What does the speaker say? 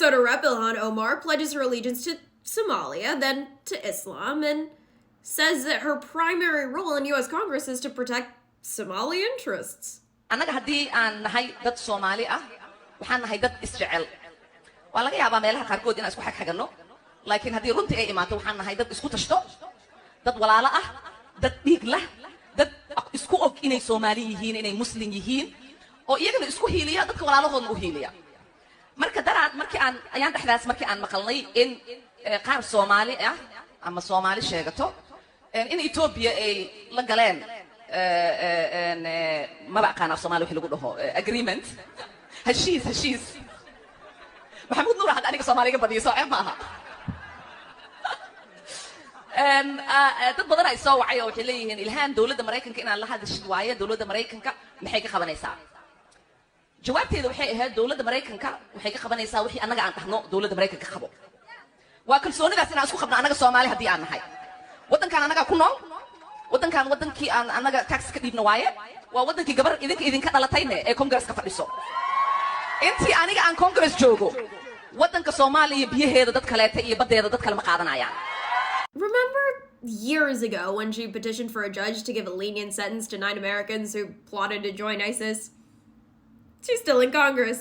Minnesota Rep Ilhan Omar pledges her allegiance to Somalia, then to Islam, and says that her primary role in U.S. Congress is to protect Somali interests. annaga haddii aan nahay dad Soomaali ah waxaan nahay dad isjecel waa laga yaabaa meelaha qaarkood inaan isku xagxagano laakiin haddii runtii ay imaato waxaan nahay dad isku tashto dad walaalo ah dad dhiig lah dad isku og inay Soomaali yihiin inay Muslim yihiin oo iyagana isku hiiliya dadka walaalahoodna u hiiliya marka daraad markii ayaan dhexdaas markii aan maqalnay in qaar Soomaali ah ama Soomaali sheegato in Ethiopia ay la galeen ما بقى أنا في صومالي وحلو قوله agreement هشيس محمود نور هذا أنا كصومالي قبل يسوع معها dad badan ay soo wacay oo waxay leeyihiin ilhaan dawladda Mareykanka in aan la hadasho waaye dawladda Mareykanka maxay ka qabanaysaa jawaabteedu waxay ahayd dawladda Mareykanka waxay ka qabanaysaa wixii anaga aan dhahno dawladda Mareykanka qabo waa kalsoonidaas in aan isku qabno anaga Soomaali hadii aan nahay wadankan anaga ku nool wadankan wadankii aan anaga tax ka dhiibno waaye waa wadankii gabar idinka dhalatayne ee Congress ka fadhiso intii aniga aan Congress joogo wadanka Soomaaliya biyaheeda dad kaleeta iyo badeeda dad kale ma qaadanayaan. Remember years ago when she petitioned for a judge to give a lenient sentence to 9 Americans who plotted to join ISIS? She's still in Congress.